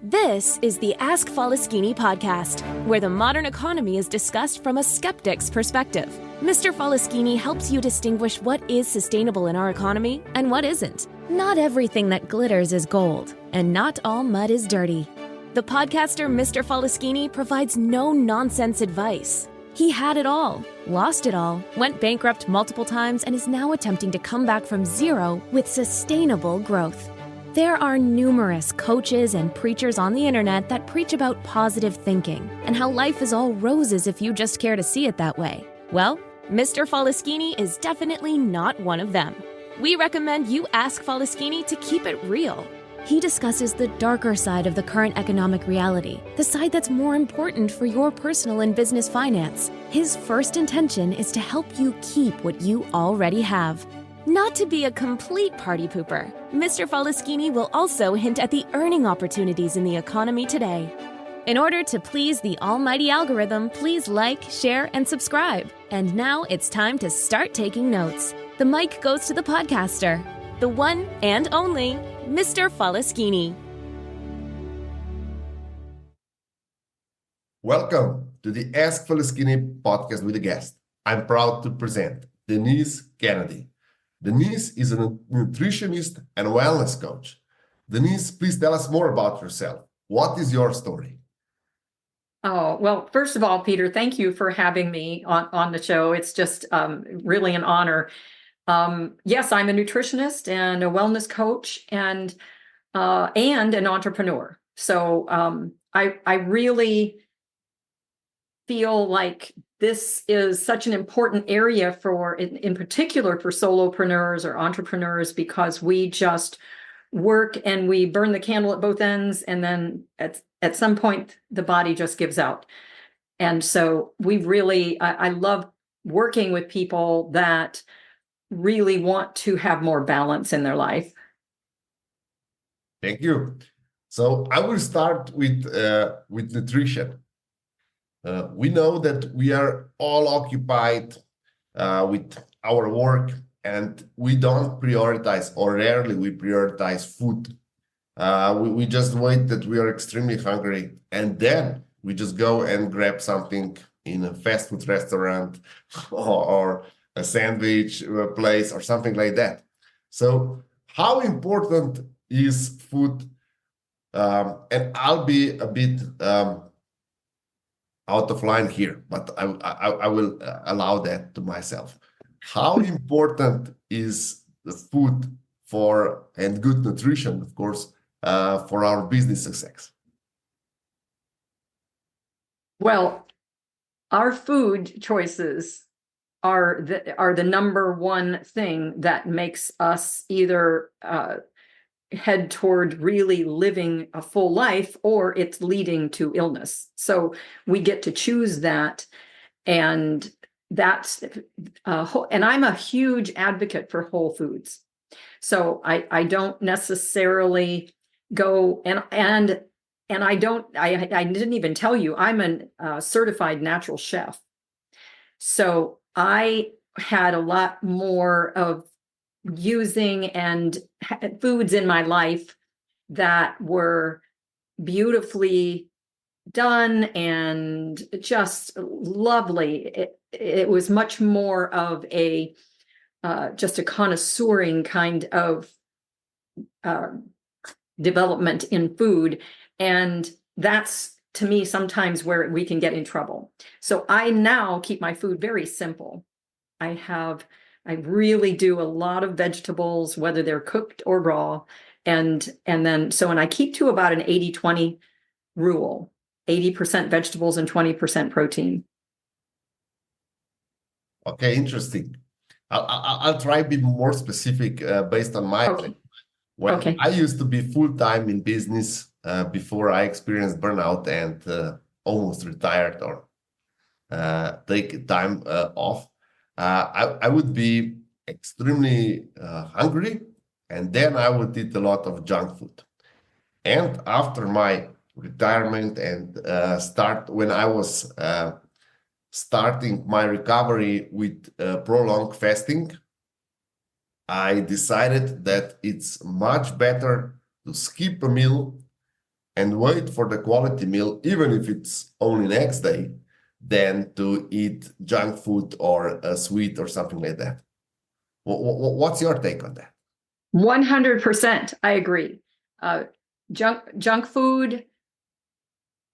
This is the Ask Faleskini podcast, where the modern economy is discussed from a skeptic's perspective. Mr. Faleskini helps you distinguish what is sustainable in our economy and what isn't. Not everything that glitters is gold, and not all mud is dirty. The podcaster Mr. Faleskini provides no-nonsense advice. He had it all, lost it all, went bankrupt multiple times, and is now attempting to come back from zero with sustainable growth. There are numerous coaches and preachers on the internet that preach about positive thinking and how life is all roses if you just care to see it that way. Well, Mr. Faleskini is definitely not one of them. We recommend you ask Faleskini to keep it real. He discusses the darker side of the current economic reality, the side that's more important for your personal and business finance. His first intention is to help you keep what you already have. Not to be a complete party pooper, Mr. Faleskini will also hint at the earning opportunities in the economy today. In order to please the almighty algorithm, please like, share, and subscribe. And now it's time to start taking notes. The mic goes to the podcaster, the one and only Mr. Faleskini. Welcome to the Ask Faleskini podcast with a guest. I'm proud to present Denise Kennedy. Denise is a nutritionist and wellness coach. Denise, please tell us more about yourself. What is your story? Oh, well, first of all, Peter, thank you for having me on the show. It's just really an honor. Yes, I'm a nutritionist and a wellness coach and an entrepreneur. So I really feel like this is such an important area in particular for solopreneurs or entrepreneurs, because we just work and we burn the candle at both ends, and then at some point the body just gives out. And so I love working with people that really want to have more balance in their life. Thank you. So I will start with nutrition. We know that we are all occupied with our work, and we don't prioritize, or rarely we prioritize food. We just wait that we are extremely hungry, and then we just go and grab something in a fast food restaurant or a sandwich place or something like that. So how important is food? And I'll be a bit out of line here, but I will allow that to myself. How important is the food and good nutrition, of course, for our business success? Well, our food choices are the number one thing that makes us either head toward really living a full life, or it's leading to illness. So we get to choose that. And that's, and I'm a huge advocate for whole foods. So I don't necessarily go and I didn't even tell you, I'm a certified natural chef. So I had a lot more of using and foods in my life that were beautifully done and just lovely. It was much more of just a connoisseuring kind of development in food. And that's, to me, sometimes where we can get in trouble. So I now keep my food very simple. I really do a lot of vegetables, whether they're cooked or raw. And I keep to about an 80-20 rule, 80% vegetables and 20% protein. Okay, interesting. I'll try to be more specific based on my Okay. When I used to be full-time in business before I experienced burnout and almost retired or take time off. I would be extremely hungry, and then I would eat a lot of junk food. And after my retirement and when I was starting my recovery with prolonged fasting, I decided that it's much better to skip a meal and wait for the quality meal, even if it's only next day, than to eat junk food or a sweet or something like that. What's your take on that? 100%, I agree. Junk food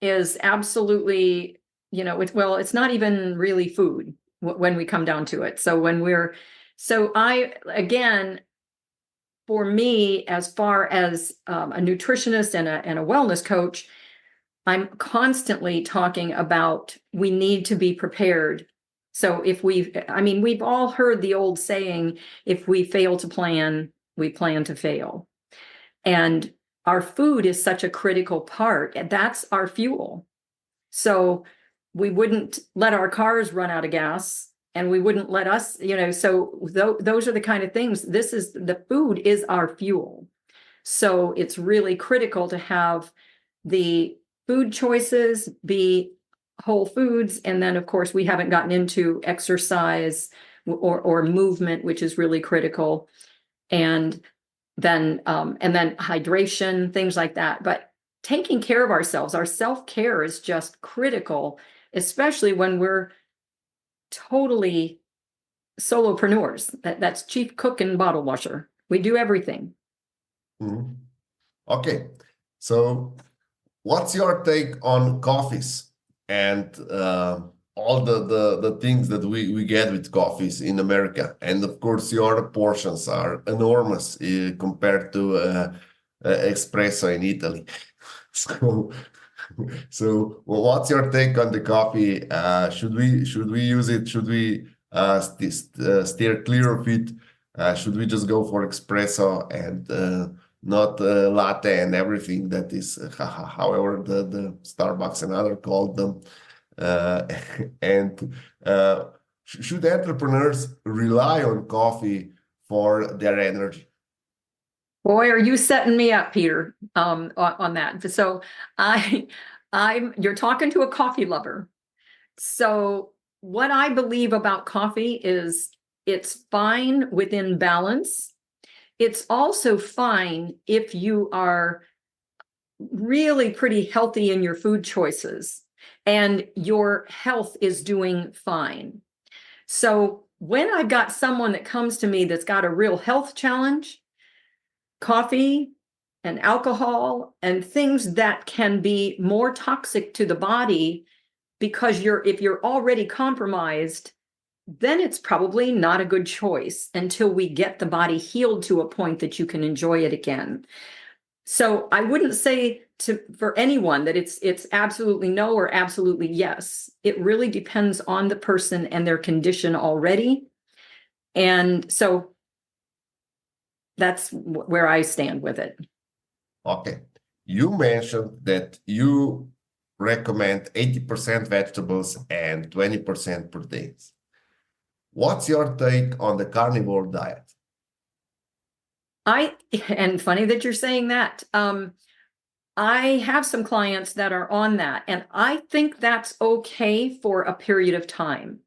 is absolutely, it's not even really food when we come down to it. For me, as far as a nutritionist and a wellness coach, I'm constantly talking about we need to be prepared. So we've all heard the old saying, if we fail to plan, we plan to fail. And our food is such a critical part. That's our fuel. So we wouldn't let our cars run out of gas, and we wouldn't let us, those are the kind of things. The food is our fuel. So it's really critical to have the food choices be whole foods. And then, of course, we haven't gotten into exercise or movement, which is really critical. And then hydration, things like that. But taking care of ourselves, our self-care is just critical, especially when we're totally solopreneurs. That's chief cook and bottle washer. We do everything. Mm-hmm. Okay. So what's your take on coffees and all the things that we get with coffees in America? And of course, your portions are enormous compared to espresso in Italy. So what's your take on the coffee? Should we use it? Should we steer clear of it? Should we just go for espresso and not latte and everything that is, however the Starbucks and other called them? Should entrepreneurs rely on coffee for their energy? Boy, are you setting me up, Peter, on that. So you're talking to a coffee lover. So what I believe about coffee is it's fine within balance. It's also fine if you are really pretty healthy in your food choices and your health is doing fine. So when I've got someone that comes to me that's got a real health challenge, coffee and alcohol and things that can be more toxic to the body, because if you're already compromised, then it's probably not a good choice until we get the body healed to a point that you can enjoy it again. So I wouldn't say for anyone that it's absolutely no or absolutely yes. It really depends on the person and their condition already. And so that's where I stand with it. Okay. You mentioned that you recommend 80% vegetables and 20% proteins. What's your take on the carnivore diet? And funny that you're saying that. I have some clients that are on that, and I think that's okay for a period of time.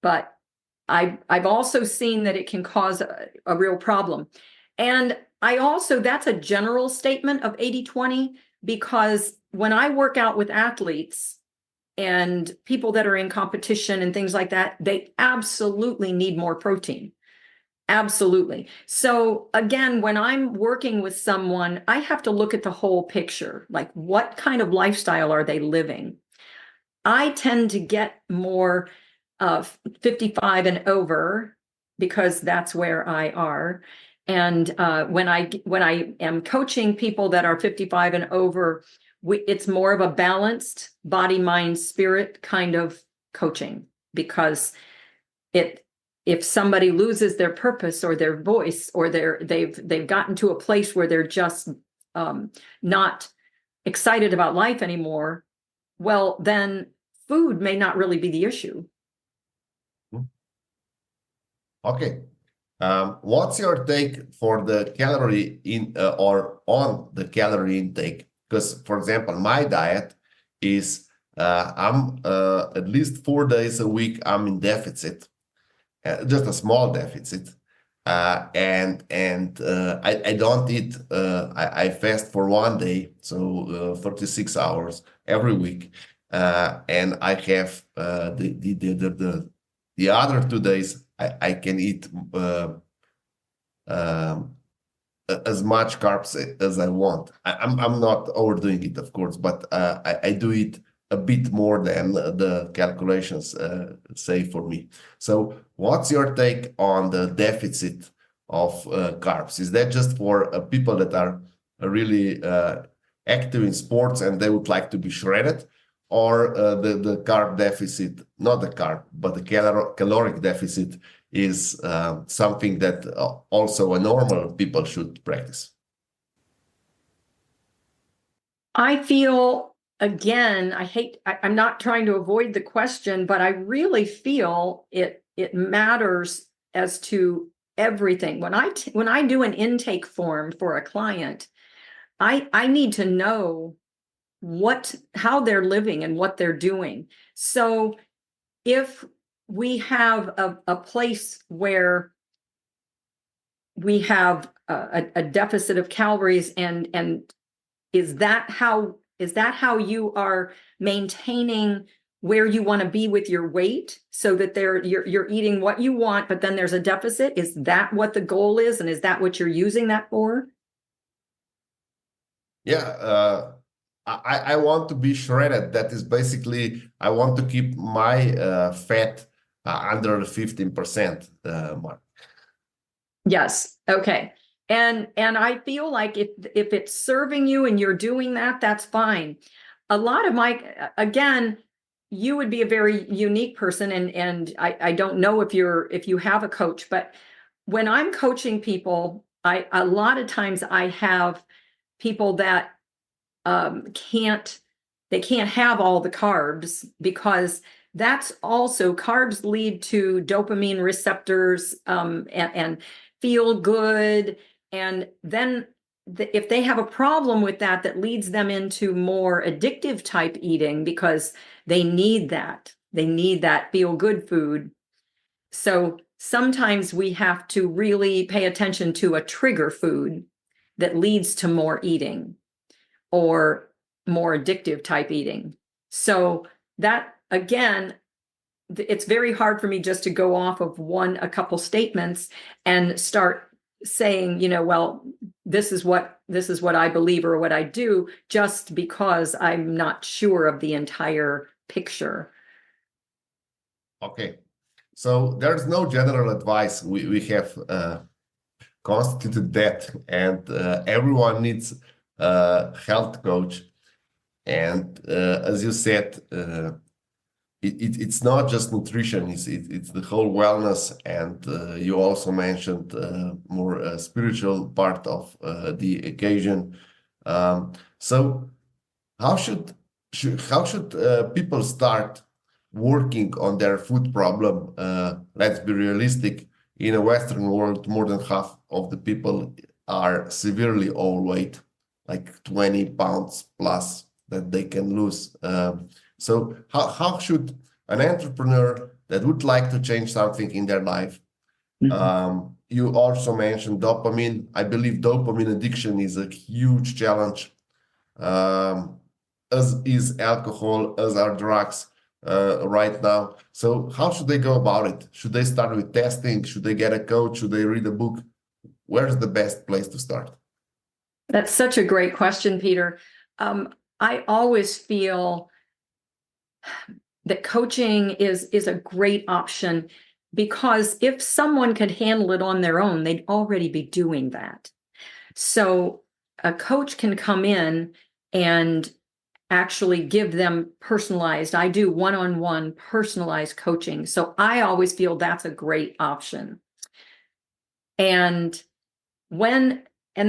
But I've also seen that it can cause a real problem. And that's a general statement of 80-20, because when I work out with athletes and people that are in competition and things like that, they absolutely need more protein. Absolutely. So again, when I'm working with someone, I have to look at the whole picture. Like, what kind of lifestyle are they living? I tend to get more 55 and over, because that's where I are. And when I am coaching people that are 55 and over, it's more of a balanced body, mind, spirit kind of coaching, because if somebody loses their purpose or their voice, or they've gotten to a place where they're just not excited about life anymore, well, then food may not really be the issue. Okay. What's your take for the calorie or on the calorie intake? Because, for example, my diet is I'm at least 4 days a week I'm in deficit, just a small deficit. I don't eat. I fast for 1 day, so 36 hours every week, and I have the other 2 days. I can eat um, as much carbs as I want. I'm not overdoing it, of course, but I do it a bit more than the calculations say for me. So what's your take on the deficit of carbs? Is that just for people that are really active in sports and they would like to be shredded? Or the carb deficit, not the carb, but the caloric deficit is something that also a normal people should practice? I feel, again, I'm not trying to avoid the question, but I really feel it matters as to everything. When I do an intake form for a client, I need to know how they're living and what they're doing. So if we have a place where we have a deficit of calories, and is that how you are maintaining where you want to be with your weight, so that you're eating what you want, but then there's a deficit? Is that what the goal is, and is that what you're using that for? Yeah, I want to be shredded. That is basically, I want to keep my fat under the 15% mark. Yes. Okay. And I feel like if it's serving you and you're doing that, that's fine. A lot of again, you would be a very unique person, and I don't know if you have a coach, but when I'm coaching people, a lot of times I have people that can't have all the carbs, because that's also, carbs lead to dopamine receptors, and feel good. And then if they have a problem with that leads them into more addictive type eating, because they need that feel good food. So sometimes we have to really pay attention to a trigger food that leads to more eating or more addictive type eating. So that, again, it's very hard for me just to go off of a couple statements and start saying, well, this is what I believe or what I do, just because I'm not sure of the entire picture. Okay, so there's no general advice. We have constituted that, and everyone needs a health coach. And as you said, it's not just nutrition, it's the whole wellness. And you also mentioned more spiritual part of the occasion. So how should people start working on their food problem? Let's be realistic. In a Western world, more than half of the people are severely overweight, like 20 pounds plus that they can lose. So how should an entrepreneur that would like to change something in their life? You also mentioned dopamine. I believe dopamine addiction is a huge challenge, as is alcohol, as are drugs right now. So how should they go about it? Should they start with testing? Should they get a coach? Should they read a book? Where's the best place to start? That's such a great question, Peter. I always feel that coaching is a great option, because if someone could handle it on their own, they'd already be doing that. So a coach can come in and actually give them personalized. I do one-on-one personalized coaching. So I always feel that's a great option. And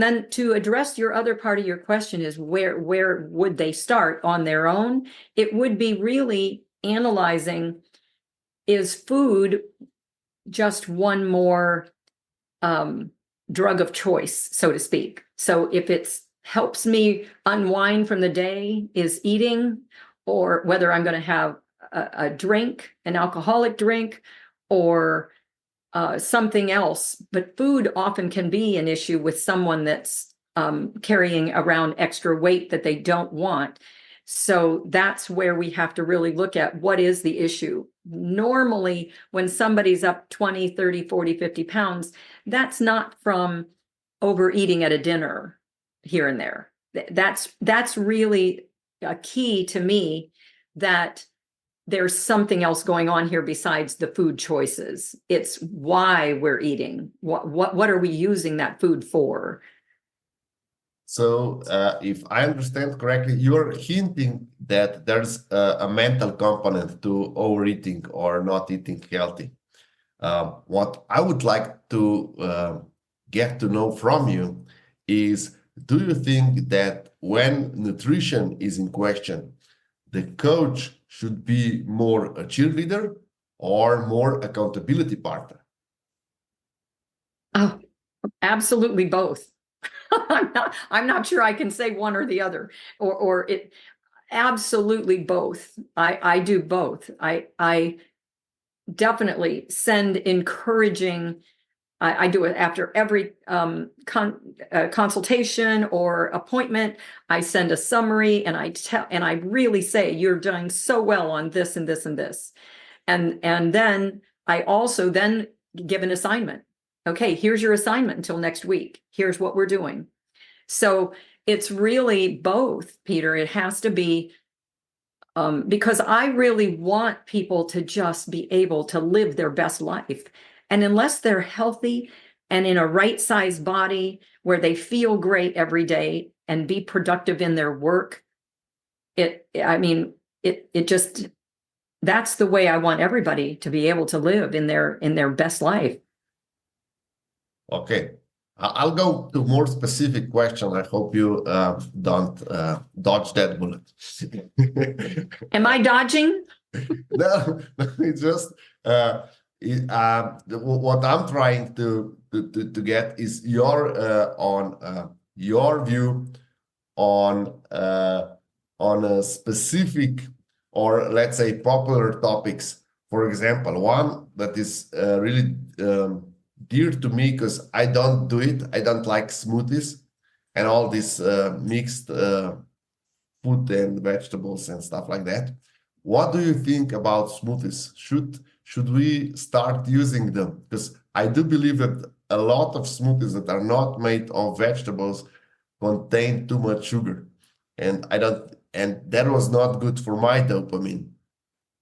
then to address your other part of your question is where would they start on their own? It would be really analyzing, is food just one more drug of choice, so to speak? So if it's helps me unwind from the day is eating, or whether I'm going to have a drink, an alcoholic drink, or something else. But food often can be an issue with someone that's carrying around extra weight that they don't want. So that's where we have to really look at what is the issue. Normally, when somebody's up 20, 30, 40, 50 pounds, that's not from overeating at a dinner here and there. That's really a key to me, that there's something else going on here besides the food choices. It's why we're eating. What are we using that food for? So if I understand correctly, you're hinting that there's a mental component to overeating or not eating healthy. What I would like to get to know from you is, do you think that when nutrition is in question, the coach should be more a cheerleader or more accountability partner? Oh, absolutely both. I'm not sure I can say one or the other, or it absolutely both. I do both. I definitely send encouraging. I do it after every consultation or appointment. I send a summary, and I really say, you're doing so well on this and this and this, and then I also then give an assignment. Okay, here's your assignment until next week. Here's what we're doing. So it's really both, Peter. It has to be, because I really want people to just be able to live their best life. And unless they're healthy and in a right-sized body where they feel great every day and be productive in their work, it just, that's the way I want everybody to be able to live in their best life. Okay, I'll go to more specific question. I hope you don't dodge that bullet. Am I dodging? No, it's just what I'm trying to get is your your view on a specific, or let's say popular topics. For example, one that is really dear to me, because I don't do it. I don't like smoothies and all this mixed food and vegetables and stuff like that. What do you think about smoothies? Should we start using them? Because I do believe that a lot of smoothies that are not made of vegetables contain too much sugar, and that was not good for my dopamine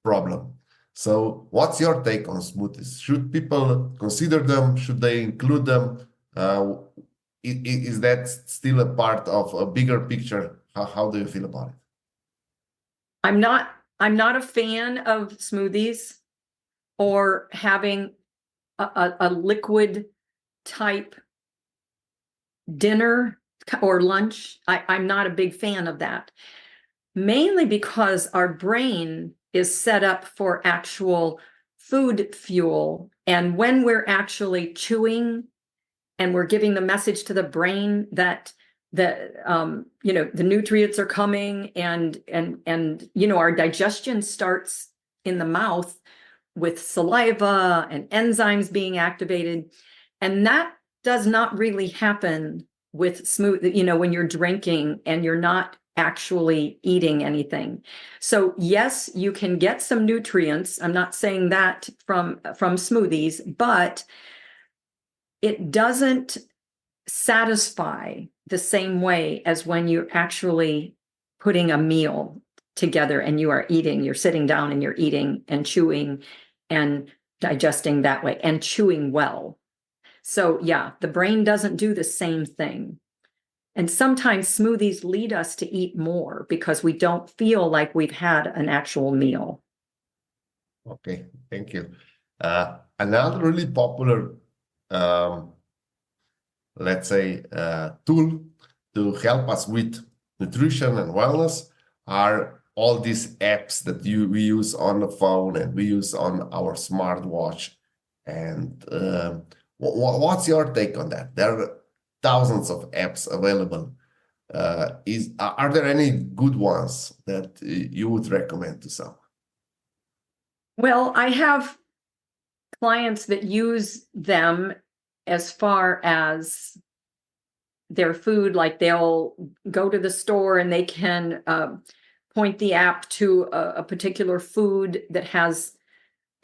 problem. So what's your take on smoothies? Should people consider them? Should they include them? Is that still a part of a bigger picture? How do you feel about it? I'm not a fan of smoothies or having a liquid type dinner or lunch. I'm not a big fan of that, mainly because our brain is set up for actual food fuel. And when we're actually chewing and we're giving the message to the brain that the nutrients are coming, and our digestion starts in the mouth with saliva and enzymes being activated. And that does not really happen with smooth, when you're drinking and you're not actually eating anything. So yes, you can get some nutrients. I'm not saying that from smoothies, but it doesn't satisfy the same way as when you're actually putting a meal together and you are eating. You're sitting down and you're eating and chewing and digesting that way and chewing well. So yeah, the brain doesn't do the same thing. And sometimes smoothies lead us to eat more because we don't feel like we've had an actual meal. Okay, thank you. Another really popular, let's say, tool to help us with nutrition and wellness are all these apps that we use on the phone and we use on our smartwatch. And what's your take on that? There are thousands of apps available. Are there any good ones that you would recommend to some? Well, I have clients that use them as far as their food, like they'll go to the store and they can point the app to a particular food that has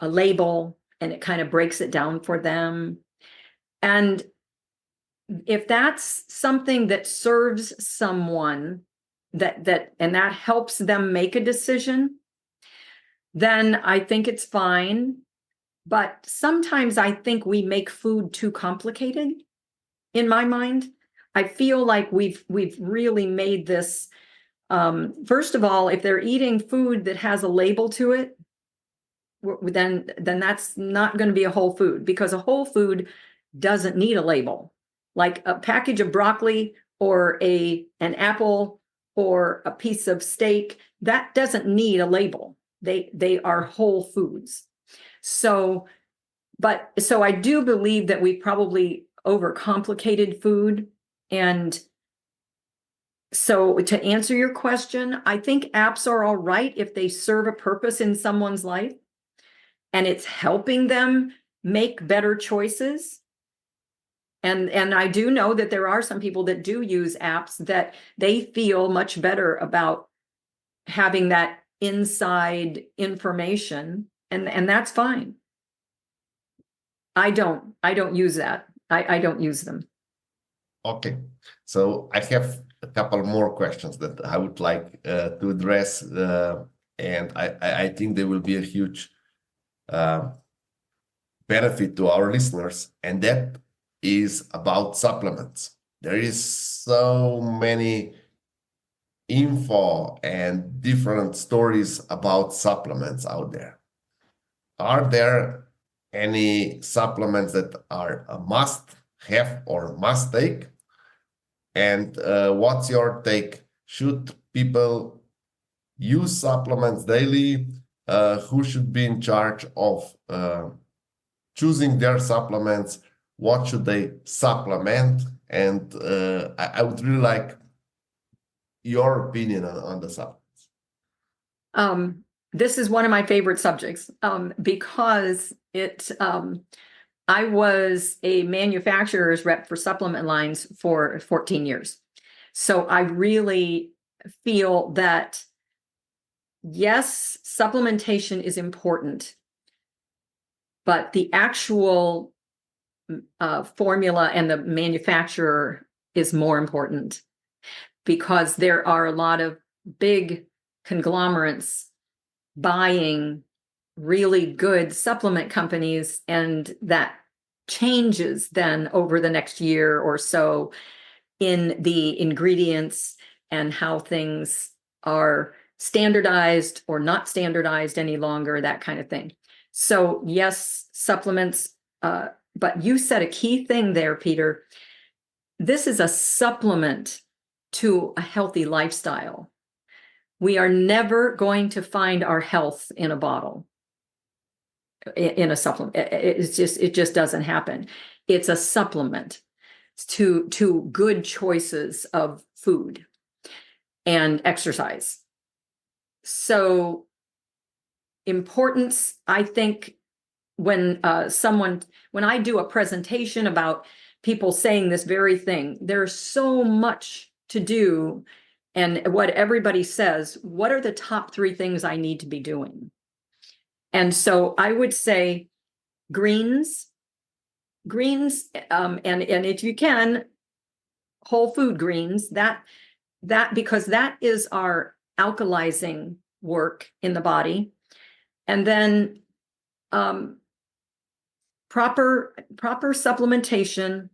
a label, and it kind of breaks it down for them. And if that's something that serves someone and that helps them make a decision, then I think it's fine. But sometimes I think we make food too complicated in my mind. I feel like we've really made this, first of all, if they're eating food that has a label to it, then that's not going to be a whole food, because a whole food doesn't need a label. Like a package of broccoli or an apple or a piece of steak, that doesn't need a label. They are whole foods. So I do believe that we probably overcomplicated food. And so to answer your question, I think apps are all right if they serve a purpose in someone's life and it's helping them make better choices. And I do know that there are some people that do use apps that they feel much better about having that inside information, and that's fine. I don't use that. I don't use them. Okay, so I have a couple more questions that I would like to address, and I think they will be a huge benefit to our listeners, and that is about supplements. There is so many info and different stories about supplements out there. Are there any supplements that are a must have or must take? And what's your take? Should people use supplements daily? Who should be in charge of choosing their supplements? What should they supplement? And I would really like your opinion on the supplements. This is one of my favorite subjects because I was a manufacturer's rep for supplement lines for 14 years. So I really feel that, yes, supplementation is important, but the actual formula and the manufacturer is more important, because there are a lot of big conglomerates buying really good supplement companies, and that changes then over the next year or so in the ingredients and how things are standardized or not standardized any longer, that kind of thing. So yes, supplements, but you said a key thing there, Peter. This is a supplement to a healthy lifestyle. We are never going to find our health in a bottle, in a supplement. It just doesn't happen. It's a supplement to good choices of food and exercise. So importance, I think, when I do a presentation about people saying this very thing, there's so much to do. And what everybody says, what are the top 3 things I need to be doing? And so I would say greens, and if you can, whole food greens, that because that is our alkalizing work in the body. And then proper supplementation,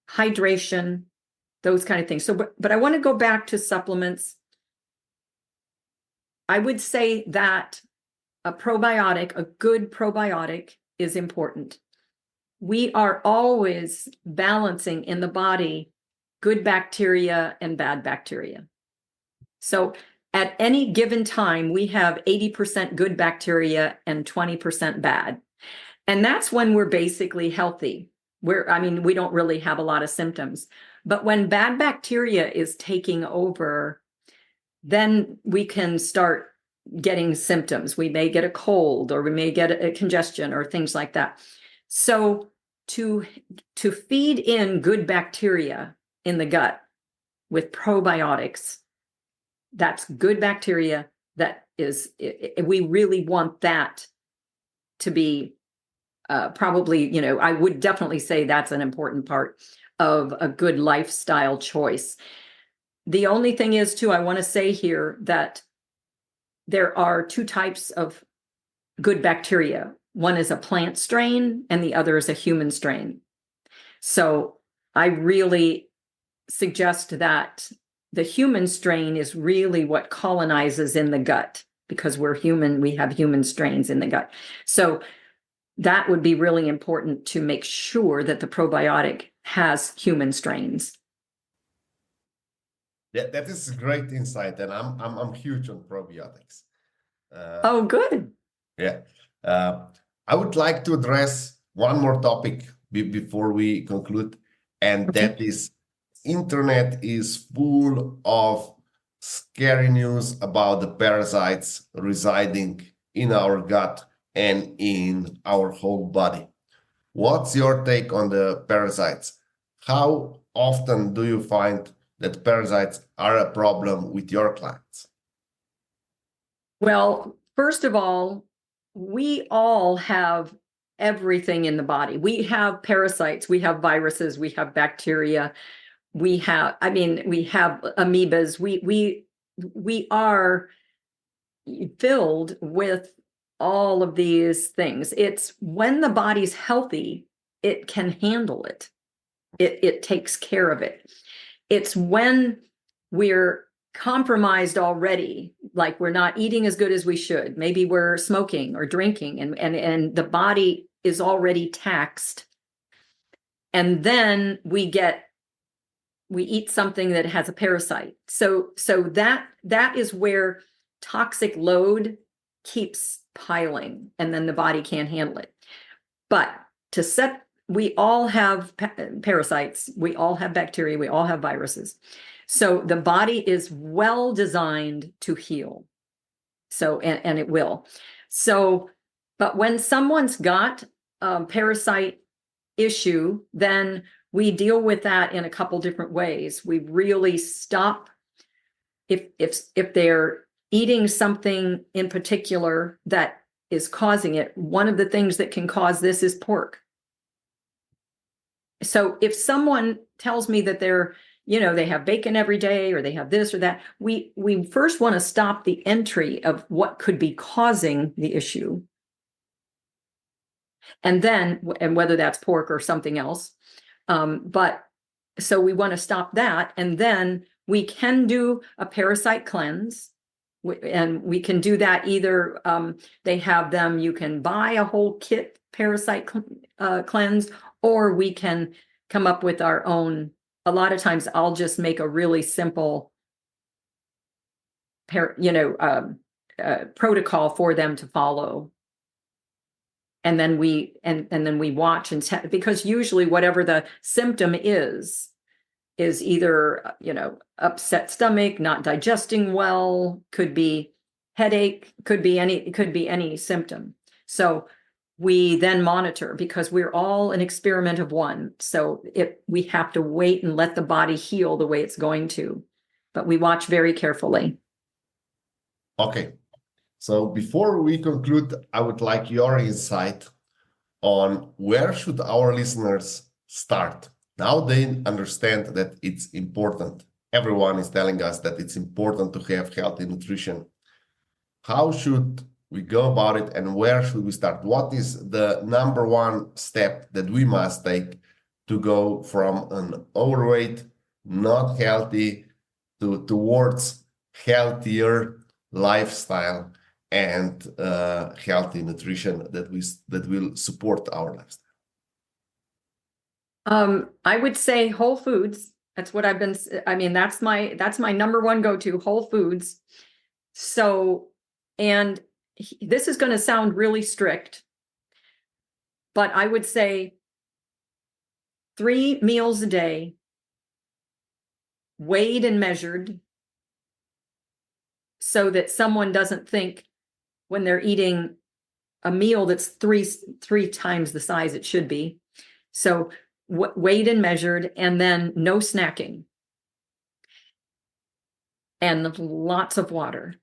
hydration, those kind of things. So, but I want to go back to supplements. I would say that a good probiotic is important. We are always balancing in the body good bacteria and bad bacteria. So at any given time, we have 80% good bacteria and 20% bad. And that's when we're basically healthy. We don't really have a lot of symptoms. But when bad bacteria is taking over, then we can start getting symptoms. We may get a cold, or we may get a congestion or things like that. So to feed in good bacteria in the gut with probiotics, that's good bacteria. That is, we really want that to be probably, I would definitely say that's an important part of a good lifestyle choice. The only thing is, too, I want to say here that there are two types of good bacteria. One is a plant strain and the other is a human strain. So I really suggest that the human strain is really what colonizes in the gut, because we're human, we have human strains in the gut. So that would be really important to make sure that the probiotic has human strains. Yeah, that is a great insight, and I'm huge on probiotics. Oh, good. Yeah. I would like to address one more topic before we conclude, and Okay. that is internet is full of scary news about the parasites residing in our gut and in our whole body. What's your take on the parasites? How often do you find that parasites are a problem with your clients? Well, first of all, we all have everything in the body. We have parasites, we have viruses, we have bacteria, we have amoebas. We are filled with all of these things. It's when the body's healthy, it can handle it. It takes care of it. It's when we're compromised already, like we're not eating as good as we should. Maybe we're smoking or drinking, and the body is already taxed. And then we eat something that has a parasite. So that is where toxic load keeps piling, and then the body can't handle it. But we all have parasites, we all have bacteria, we all have viruses. So the body is well designed to heal. So, and it will. So, but when someone's got a parasite issue, then we deal with that in a couple different ways. We really stop if they're eating something in particular that is causing it. One of the things that can cause this is pork. So if someone tells me that they have bacon every day, or they have this or that, we first want to stop the entry of what could be causing the issue. And whether that's pork or something else. But so we want to stop that. And then we can do a parasite cleanse. And we can do that either, they have them, you can buy a whole kit parasite cleanse, or we can come up with our own. A lot of times I'll just make a really simple protocol for them to follow. And then we watch because usually whatever the symptom is either, upset stomach, not digesting well, could be headache, could be any symptom. So we then monitor, because we're all an experiment of one. So we have to wait and let the body heal the way it's going to, but we watch very carefully. Okay. So before we conclude, I would like your insight on where should our listeners start. Now they understand that it's important. Everyone is telling us that it's important to have healthy nutrition. How should we go about it, and where should we start? What is the number one step that we must take to go from an overweight, not healthy, towards healthier lifestyle and healthy nutrition that will support our lifestyle? I would say whole foods. That's what that's my number one go-to, whole foods. So, and this is going to sound really strict, but I would say 3 meals a day, weighed and measured, so that someone doesn't think when they're eating a meal that's three times the size it should be. So weighed and measured, and then no snacking. And lots of water.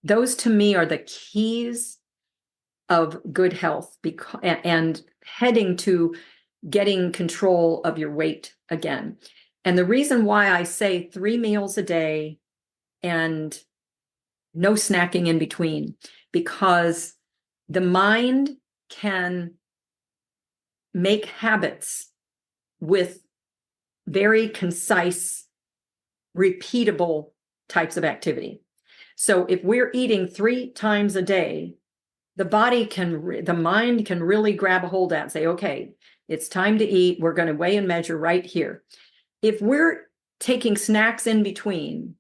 Those to me are the keys of good health and heading to getting control of your weight again. And the reason why I say 3 meals a day and no snacking in between, because the mind can make habits with very concise, repeatable types of activity. So if we're eating 3 times a day, the mind can really grab a hold of that and say, okay, it's time to eat. We're going to weigh and measure right here. If we're taking snacks in between,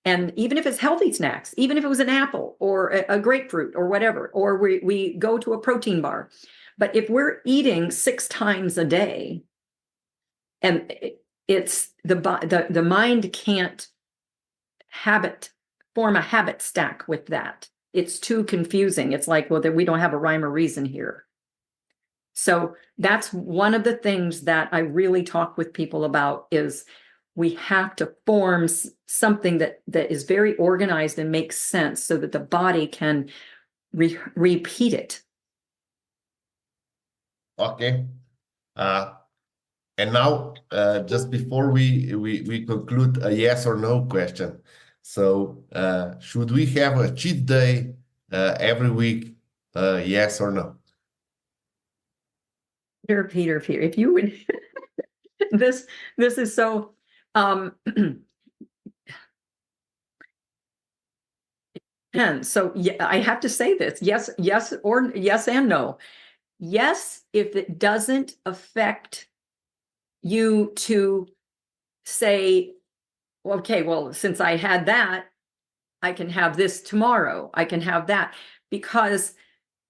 and even if it's healthy snacks, even if it was an apple or a grapefruit or whatever, or we go to a protein bar, but if we're eating 6 times a day, and it's the mind can't form a habit stack with that. It's too confusing. It's like, well, that we don't have a rhyme or reason here. So that's one of the things that I really talk with people about, is we have to form something that is very organized and makes sense so that the body can repeat it. Okay. And now, just before we conclude, a yes or no question. So, should we have a cheat day every week? Yes or no? Peter, if you would, this is so, and so yeah, I have to say this, yes and no. Yes, if it doesn't affect you to say, okay, well, since I had that, I can have this tomorrow. I can have that, because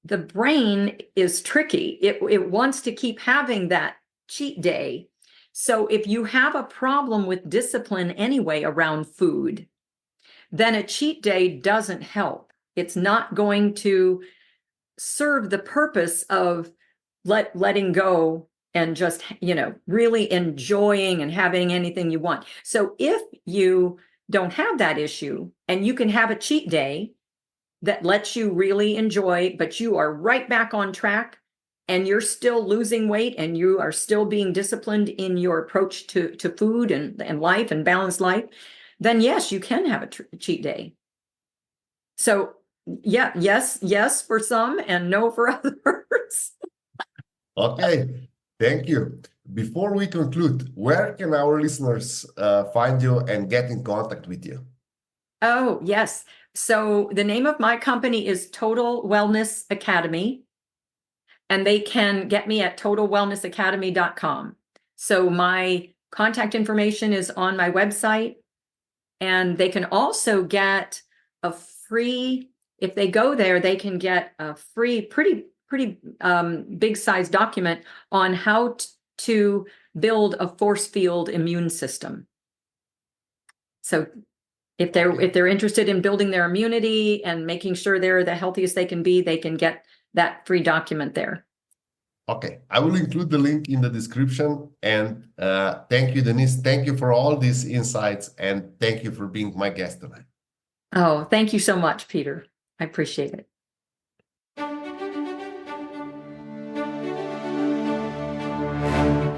the brain is tricky. It wants to keep having that cheat day. So if you have a problem with discipline anyway around food, then a cheat day doesn't help. It's not going to serve the purpose of letting go and just, really enjoying and having anything you want. So if you don't have that issue and you can have a cheat day that lets you really enjoy, but you are right back on track and you're still losing weight and you are still being disciplined in your approach to food and life and balanced life, then yes, you can have a cheat day. So yeah, yes for some and no for others. Okay, thank you. Before we conclude, where can our listeners find you and get in contact with you? Oh, yes. So the name of my company is Total Wellness Academy, and they can get me at totalwellnessacademy.com. So my contact information is on my website, and they can also get a free, if they go there, they can get a free, pretty big size document on how to build a force field immune system. So if they're interested in building their immunity and making sure they're the healthiest they can be, they can get that free document there. Okay, I will include the link in the description. And thank you, Denise. Thank you for all these insights, and thank you for being my guest tonight. Oh, thank you so much, Peter. I appreciate it.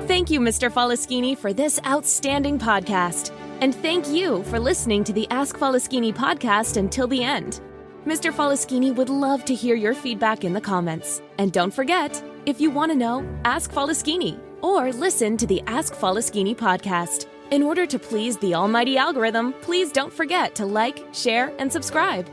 Thank you, Mr. Faleskini, for this outstanding podcast. And thank you for listening to the Ask Faleskini podcast until the end. Mr. Faleskini would love to hear your feedback in the comments. And don't forget, if you want to know, ask Faleskini or listen to the Ask Faleskini podcast. In order to please the almighty algorithm, please don't forget to like, share, and subscribe.